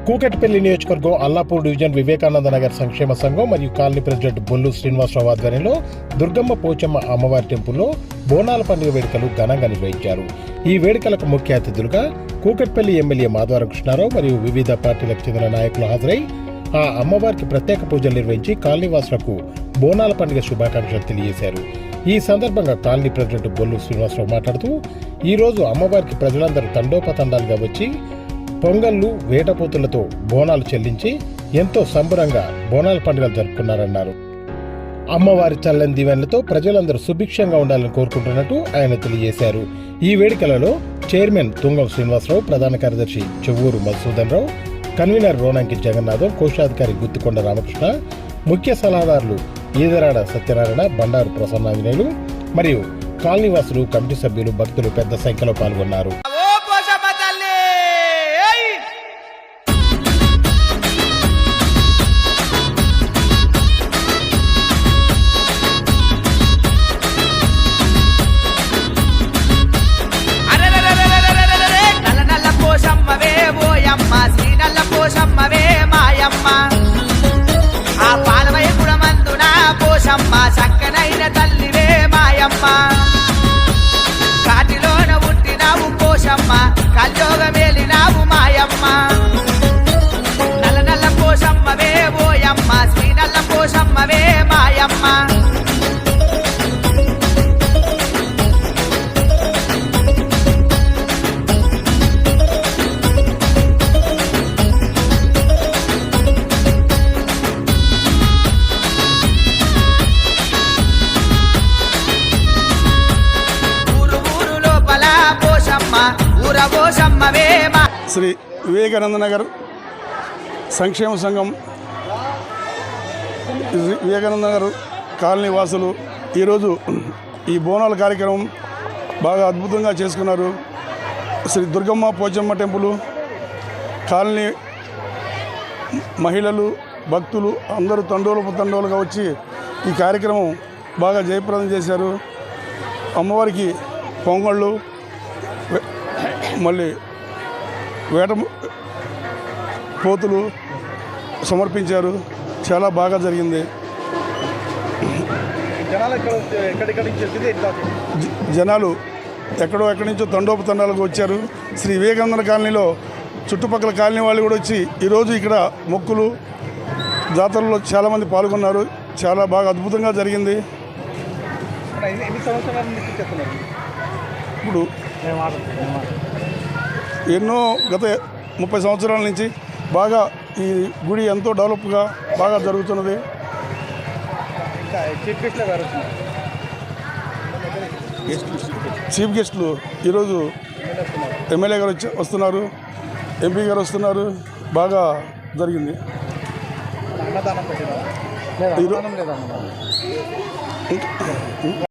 కూకట్పల్లి నియోజకవర్గం అల్లాపూర్ డివిజన్ వివేకానంద నగర్ సంక్షేమ సంఘం మరియు కాలనీ ప్రెసిడెంట్ బొల్లు శ్రీనివాసరావు ఆధ్వర్యంలో దుర్గమ్మ పోచమ్మ అమ్మవారి టెంపుల్లో బోనాల పండుగ వేడుకలు ఘనంగా నిర్వహించారు. ఈ వేడుకలకు ముఖ్య అతిథులుగా కూకట్పల్లి ఎమ్మెల్యే మాధవరం కృష్ణారావు మరియు వివిధ పార్టీలకు చెందిన నాయకులు హాజరై ఆ అమ్మవారికి ప్రత్యేక పూజలు నిర్వహించి కాలనీవాసులకు బోనాల పండుగ శుభాకాంక్షలు తెలియజేశారు. ఈ సందర్భంగా కాలనీ ప్రెసిడెంట్ బొల్లు శ్రీనివాసరావు మాట్లాడుతూ ఈరోజు అమ్మవారికి ప్రజలందరూ తండోపతండాలుగా వచ్చి పొంగళ్ళు వేటపోతులతో బోనాలు చెల్లించి ఎంతో సంబరంగా బోనాల పండుగలు జరుపుకున్నారన్నారు. అమ్మవారి చల్లని దీవెనలతో ప్రజలందరూ సుభిక్షంగా ఉండాలని కోరుకుంటున్నట్టు ఆయన తెలియజేశారు. ఈ వేడుకలలో చైర్మన్ తుంగం శ్రీనివాసరావు, ప్రధాన కార్యదర్శి చెవ్వూరు మధుసూదన్ రావు, కన్వీనర్ రోనంకి జగన్నాథం, కోశాధికారి గుత్తికొండ రామకృష్ణ, ముఖ్య సలహాదారులు ఈదరాడ సత్యనారాయణ, బండారు ప్రసన్నాంజనేయులు మరియు కాలనీవాసులు, కమిటీ సభ్యులు, భక్తులు పెద్ద సంఖ్యలో పాల్గొన్నారు. ఆ పాలవై గుణమందున పోషమ్మ చక్కనైన తల్లివే మాయమ్మ, కాటిలోన పుట్టినావు పోషమ్మ, కల్యోగమేలినావు మాయమ్మ, నల్ల నల్ల పోషమ్మవే ఓయమ్మ, శ్రీ నల్ల పోషమ్మవే మాయమ్మ. శ్రీ వివేకానంద నగర్ సంక్షేమ సంఘం, వివేకానంద నగర్ కాలనీ వాసులు ఈరోజు ఈ బోనాల కార్యక్రమం బాగా అద్భుతంగా చేసుకున్నారు. శ్రీ దుర్గమ్మ పోచమ్మ టెంపుల్ కాలనీ మహిళలు, భక్తులు అందరూ తండోలుగా వచ్చి ఈ కార్యక్రమం బాగా జయప్రదం చేశారు. అమ్మవారికి పొంగళ్ళు, మళ్ళీ వేట పోతులు సమర్పించారు. చాలా బాగా జరిగింది. జనాలు ఎక్కడి నుంచో తండోపతండాలకు వచ్చారు. శ్రీ వివేకానంద కాలనీలో చుట్టుపక్కల కాలనీ వాళ్ళు కూడా వచ్చి ఈరోజు ఇక్కడ మొక్కులు జాతరలో చాలామంది పాల్గొన్నారు. చాలా బాగా అద్భుతంగా జరిగింది. ఇప్పుడు ఎన్నో గత 30 సంవత్సరాల నుంచి బాగా ఈ గుడి ఎంతో డెవలప్గా బాగా జరుగుతున్నది. చీఫ్ గెస్టులు ఈరోజు ఎమ్మెల్యే గారు వస్తున్నారు, ఎంపీ గారు వస్తున్నారు. బాగా జరిగింది.